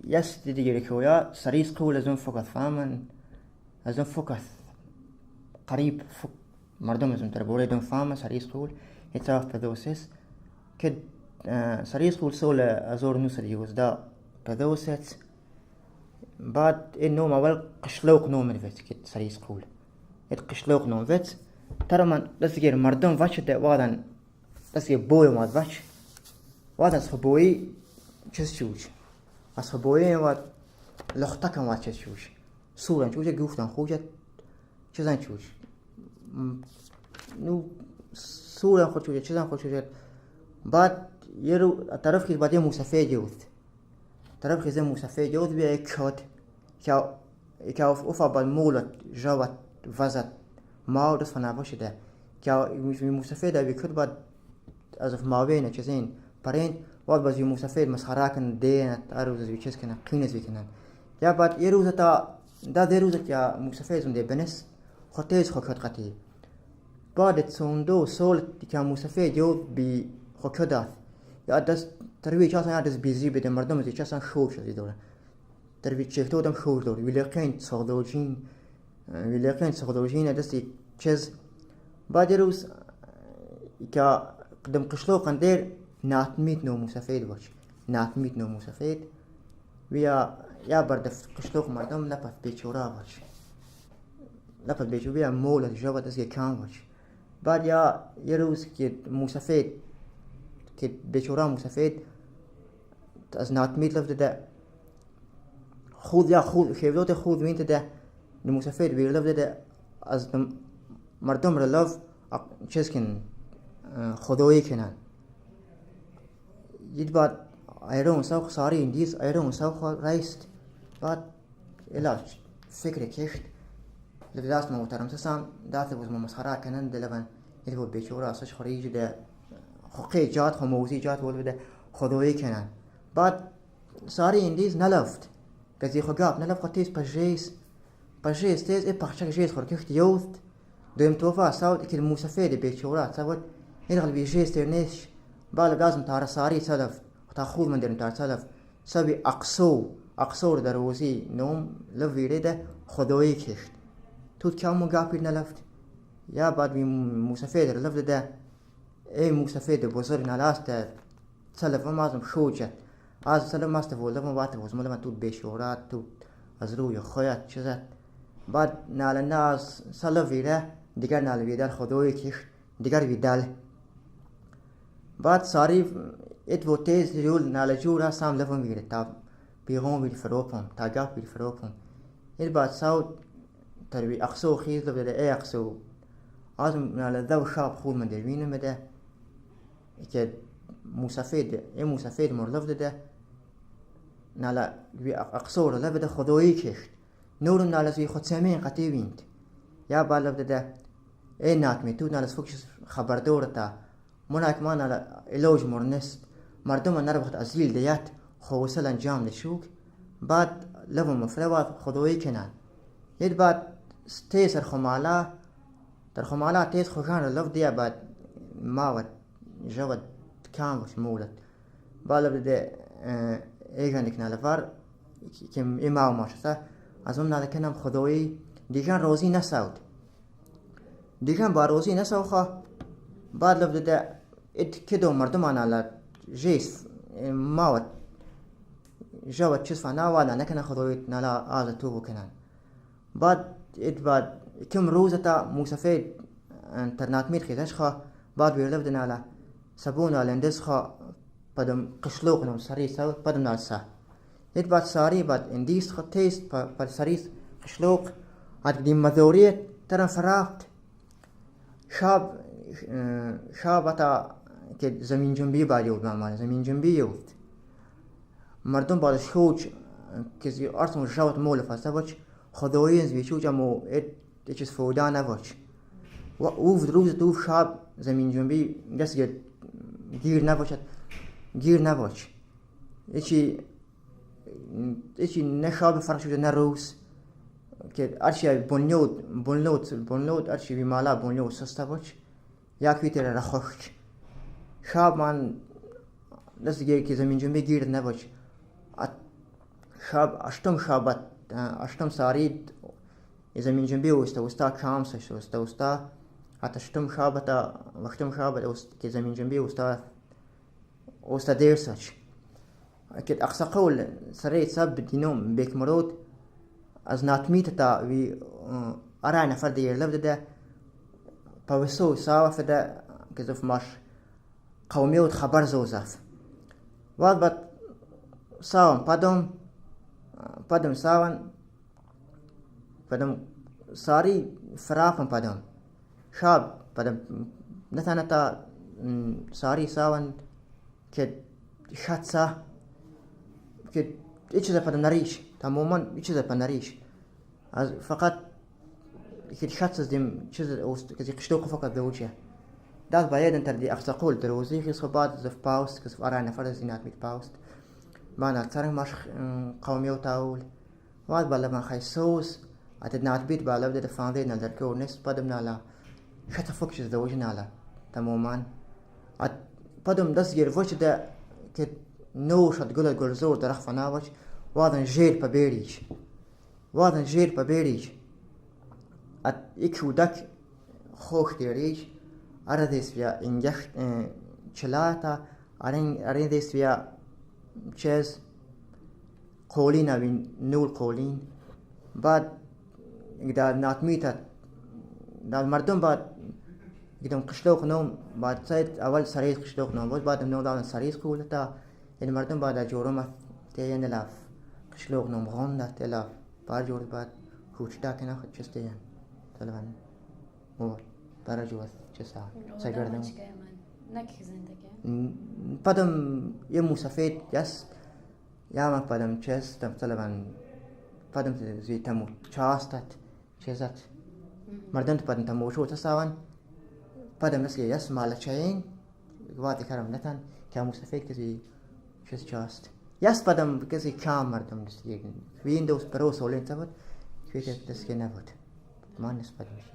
يس دي كويا سريس قول لازم فقط فاهمن لازم فقط قريب فوق مردم لازم تربولي دم فاهمة سريس قول يتعرف بدوسس كد سريس قول سولا أزور نوسر يوزدا بدوست بعد إنه ما ول قشلوق نوم الفت كد سريس قول قشلوق نوم فت ترى من لسه مردم فاتش ده وادن لسه بوي ما فاتش وادن صبوي چشوش صبوي واد لختك ما چشوش سوران چوش گفتن خوجت چزن چوش نو سوران خود چوش چزن خود چوش بعد یرو طرف خیز بعد یه موسفه جوت طرف خیز موسفه جوت بیا کد که افا بعد مولت جوت وزد ما دست فناباشه ده که موسفه ده بیکد بعد از ماوینه چزین پرین واد باز موسفه مسخره کن دینت اروز از چیز کنه قینز بکنن یا بعد یه روز تا ده روز که موسفه زنده بنس خطیز خود قطعی بعد سوندو سال که موسفه جود بی خود داد یا دست ترویج چاسن یا دست بیزی بده مردم از چاسن شور شدی دوره ترویج چفتو دم شور دوره ویلکین سخدوجین دستی چیز بعد روز که قدم قشلو قندیر ناتمیت نو موسفید باش ناتمیت نو موسفید ویا یا بردف قشلو مردم لپت بیچورا باش لپت بیچورا ویا مول جواب دستی کام باش بعد یا یه روز که موسفید که بیچورا موسفید از ناتمیت لفت ده خود خیبلوت خود وینت ده الموسفید ویرلف ده از مردم رلف چیز کن خدایی کنن ید بعد ایران سوخ ساری اندیز ایران سوخ رایست بعد الا فکر کشت لبداست ما محترم سسام داته بوز ما مسخره کنن دلبن ید بود بیچورا اساش خریج ده حقی جات خموزی جات بود بده خدایی کنن بعد ساری اندیز نلفت کسی خگاب نلفت خطیز پجیس تیز ای پخشک جیز خور کشت یوست دویم توفا ساود که الموسفید بیچورا ساود این قلبی جیز ترنیش بعد لازم تار ساری سلف وتاخذ من درن تار سلف سبي اقصور دروزي نوم لفيري ده خدوي كشت توت كامو قابل نلفت يا بعد موسفيد لفت ده اي موسفيد بوزر نالاست سلف مازم شوجت از سلف ماستفول لما بات بوز ملما توت بشورات توت ازرو يخيات چزت بعد نال الناس سلفيره دیگر نال ویدال خدوي كشت دیگر ویدال بعد ساری ات و تیز جول نالجورا سام لفم ویره تا بیرون ویل فروپم تا گاف ویل فروپم ات بعد ساود تربی اقصو خیز لبده ای اقصو آزم نال دو شاب خود من دروینه مده که موسفید مرلف ده نال بی اقصو رو لبده خدایی کشت نور نال زوی خود سمین قطعی ویند یا بعد لبده ده ای ناتمی تو نال سفکش خبر دورتا مناك ما أنا إلوج مرنست مردم أنا ربحت أزيل ديات خوصل أنجام لشوك بعد لفو مفروض خدوي كنان يد بعد تيسر خمالا در خمالا تيس خوشان لف ديا بعد ماوت جود كان وش مولد بعد لبدا إيجانك نالفار كم إماو ماشتا أظن هذا كنام خدوي ديجان روزي نساود ديجان باروزي نساوخا بعد لبدا اد كدو مردم انا على جيس ماوت جوت چیز فنا وانا نکنه خدویت نالا آز توبو کنن بعد کم روز تا موسفید انترنت میر خیزش خوا بعد بیرلف نالا سبون آلندز خوا بدم قشلوق نم سری سوت بدم نال سا اد بعد ساری بعد اندیست خوا تیست بعد سریس قشلوق عد دیم مذوریت ترن فراغت شاب تا که زمین جنبی باید معمولا زمین جنبی یوفت مردم بعد شوچ کسی ارتم جوت مولف سوچ خدایین زویچو جمو ات چیز فودا نوچ و اوف روز دوف شاب زمین جنبی دست گیر نوچ ایچی نه شاب فرق شده نه روز که ارچی بونلود ارچی بیمالا بونلود سستا وچ یا کیتر رخوش شاب من دست گیر که زمین جنبی گیر نباش اشتم سارید إذا من جنبي وستا كامسش وستا حتى اشتم شابتا واشتم شابتا إذا من جنبي وستا ديرسش أكيد أقصى قول سريت سب دينوم بيك مرود از ناتميت تا وي أرانا فرد يلبد ده بوسو ساوا فدا كذف ماش قوميوت خبر زوزاف واد بات ساوان padam sawan padam sari farakan padam shab padam نتا ساری ساون که شاتسا که ایچ چیز پدم نریش تماما ایچ چیز پدم نریش از فقط که شاتس دیم چیز که قشتوق فقط دوچه داد باید انتر دی اقصاقول دروزی خیس خباد زف باوست که زف آرای نفر زینات میت باوست بانا ترنگ ماش قومیو تاول واد بالا ما خیسوس اتد نات بیت بالا بده فانده نظر که ورنس پدم نالا شات فوکش دوچ نالا تماما ات پدم دست گیر وچ ده که نوش ات گل گلزور درخ فناوچ وادن جیر پا بیریج ات ایکو دک خوخ دیریج اردیس بیا انجخت چلاتا اردیس بیا چیز قولین اوین نول قولین بعد اگه ناتمیتا داد مردم بعد گیدم قشلوق نوم بعد ساید اول سریز قشلوق نوم بعد نو دادن سریز قولتا این مردم بعد جورم تیین لاف قشلوق نوم غنده تلاف بعد جور بعد خوچتا کنه خود چیز تیین تلوان مور برای جوز چیزا سگردم پدم یه موسفید یس یا ما پدم چیز تم تلوان پدم زی تمو چاستت چیزات مردم پدم تمو شو تساوان پدم نسلی یس مال چاین وقتی کارم نتن که موسفید کسی چیز چاست یس پدم کسی کام مردم نسلی ویندوز پرو سولین تبود کیت دست که نبود ما نسبت میشه